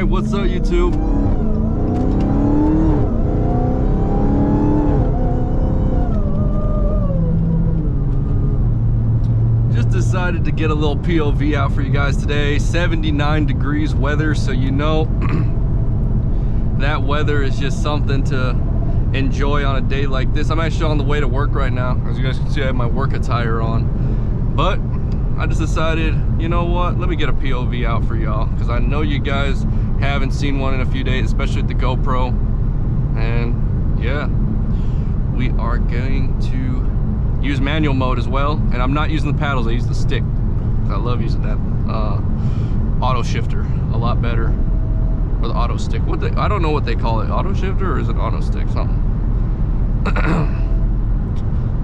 what's up, YouTube? Just decided to get a little POV out for you guys today. 79 degrees weather, so you know that weather is just something to enjoy on a day like this. I'm actually on the way to work right now. As you guys can see, I have my work attire on. But I just decided, you know what, let me get a POV out for y'all, because I know you guys haven't seen one in a few days, especially with the GoPro. And yeah, we are going to use manual mode as well, and I'm not using the paddles, I use the stick. I love using that auto shifter a lot better, or the auto stick. I don't know what they call it, auto shifter, or is it auto stick, something.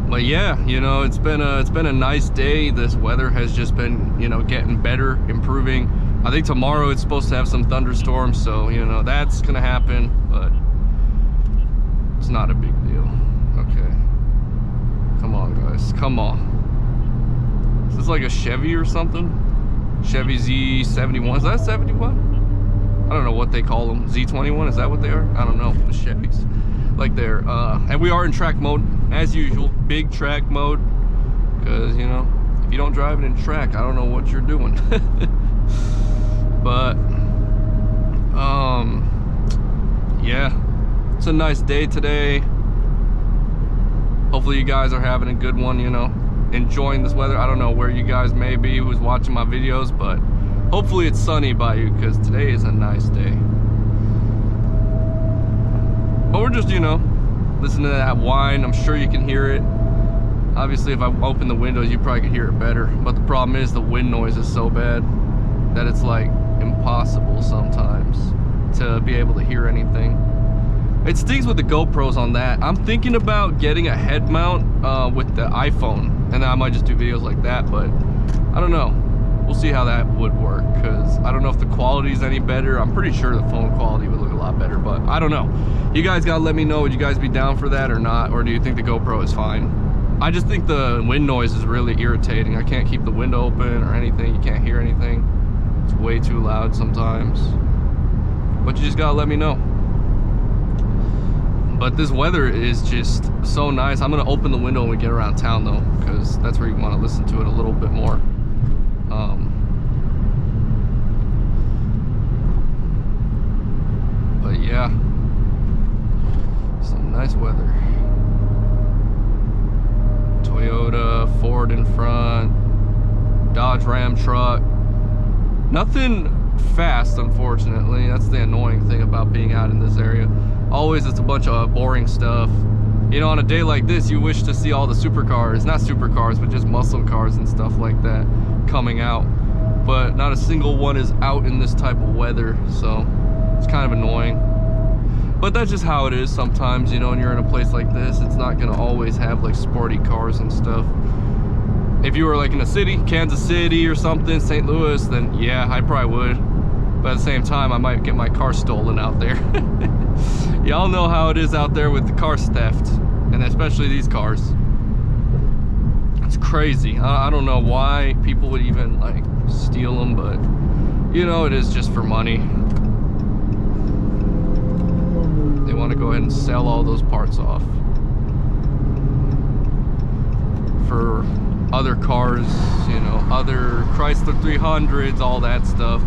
But yeah, you know, it's been a nice day. This weather has just been, you know, getting better, improving. I think tomorrow it's supposed to have some thunderstorms, so you know that's gonna happen, but it's not a big deal. Okay, come on guys, come on. Is this like a Chevy or something? Chevy Z71, is that 71? I don't know what they call them. Z21, is that what they are? I don't know, the Chevys. Like there, and we are in track mode as usual, big track mode, because you know, if you don't drive it in track, I don't know what you're doing. But yeah, it's a nice day today. Hopefully you guys are having a good one, you know, enjoying this weather. I don't know where you guys may be who's watching my videos, but hopefully it's sunny by you, because today is a nice day. But we're just, you know, listening to that whine. I'm sure you can hear it. Obviously, if I open the windows, you probably could hear it better. But the problem is the wind noise is so bad that it's like impossible sometimes to be able to hear anything. It stinks with the GoPros on that. I'm thinking about getting a head mount with the iPhone, and then I might just do videos like that, but I don't know. We'll see how that would work, because I don't know if the quality is any better. I'm pretty sure the phone quality would look a lot better, but I don't know. You guys gotta let me know, would you guys be down for that or not, or do you think the GoPro is fine? I just think the wind noise is really irritating. I can't keep the window open or anything. You can't hear anything. It's way too loud sometimes. But you just gotta let me know. But this weather is just so nice. I'm gonna open the window when we get around town though, because that's where you wanna listen to it a little bit more. But yeah, some nice weather. Toyota, Ford in front, Dodge Ram truck. Nothing fast, unfortunately. That's the annoying thing about being out in this area. Always it's a bunch of boring stuff. You know, on a day like this, you wish to see all the supercars, not supercars, but just muscle cars and stuff like that coming out. But not a single one is out in this type of weather, so it's kind of annoying. But that's just how it is sometimes, you know, when you're in a place like this, it's not gonna always have like sporty cars and stuff. If you were like in a city, Kansas City or something, St. Louis, then yeah, I probably would. But at the same time, I might get my car stolen out there. Y'all know how it is out there with the car theft, and especially these cars. It's crazy. I don't know why people would even like steal them, but you know, it is just for money. They want to go ahead and sell all those parts off for other cars, you know, other Chrysler 300s, all that stuff.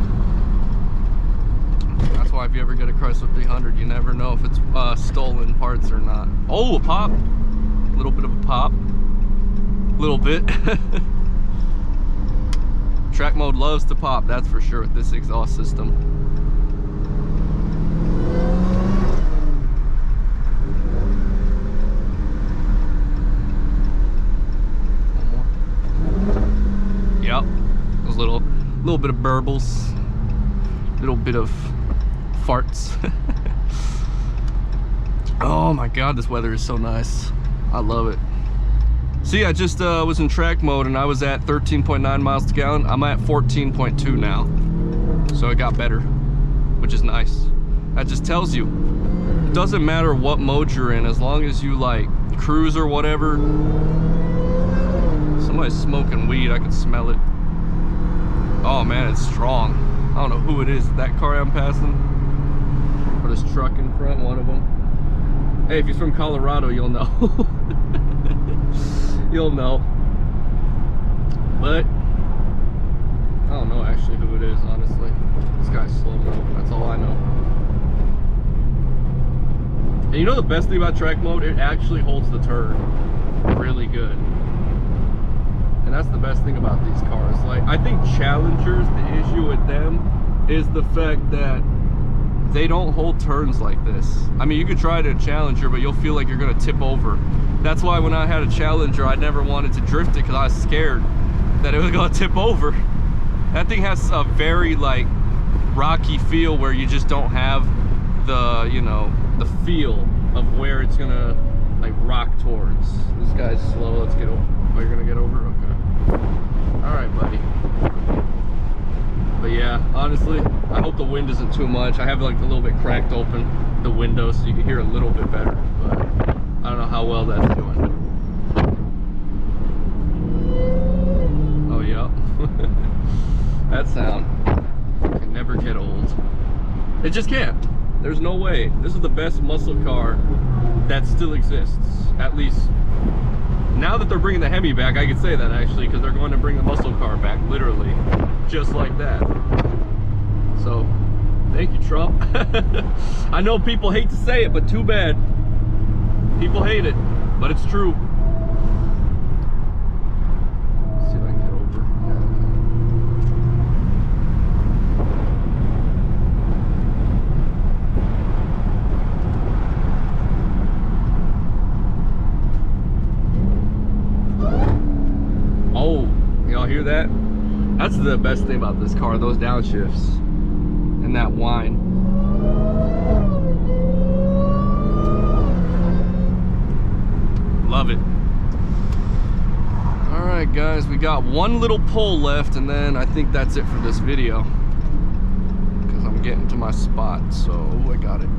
That's why if you ever get a Chrysler 300, you never know if it's stolen parts or not. Oh, a pop. A little bit of a pop. Little bit. Track mode loves to pop, that's for sure, with this exhaust system. Yep, those little bit of burbles, little bit of farts. Oh my god, this weather is so nice. I love it. See, I just was in track mode and I was at 13.9 miles per gallon. I'm at 14.2 now. So it got better, which is nice. That just tells you, it doesn't matter what mode you're in, as long as you like cruise or whatever. Somebody's smoking weed, I can smell it. Oh man, it's strong. I don't know who it is, that car I'm passing. Or this truck in front, one of them. Hey, if you're from Colorado, you'll know. You'll know. But I don't know actually who it is, honestly. This guy's slow-mo, that's all I know. And you know the best thing about track mode? It actually holds the turn really good. And that's the best thing about these cars. Like, I think Challengers, the issue with them is the fact that they don't hold turns like this. I mean, you could try it in a Challenger, but you'll feel like you're gonna tip over. That's why when I had a Challenger, I never wanted to drift it because I was scared that it was gonna tip over. That thing has a very like rocky feel where you just don't have the, you know, the feel of where it's gonna like rock towards. This guy's slow. Let's get over. Oh, you're gonna get over? Okay. All right, buddy. But yeah, honestly, I hope the wind isn't too much. I have like a little bit cracked open the window so you can hear a little bit better, but I don't know how well that's doing. Oh yeah. That sound can never get old. It just can't. There's no way. This is the best muscle car that still exists. At least now that they're bringing the Hemi back, I could say that actually, because they're going to bring the muscle car back, literally, just like that. So, thank you, Trump. I know people hate to say it, but too bad. People hate it, but it's true. Let's see if I can get over. Oh, y'all hear that? That's the best thing about this car, those downshifts and that whine. Love it. All right, guys, we got one little pull left, and then I think that's it for this video because I'm getting to my spot. So I got it.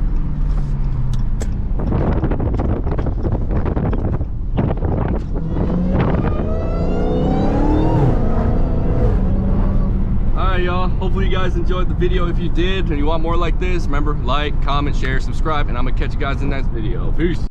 Y'all, hopefully you guys enjoyed the video. If you did and you want more like this, remember, like, comment, share, subscribe, and I'm gonna catch you guys in the next video. Peace.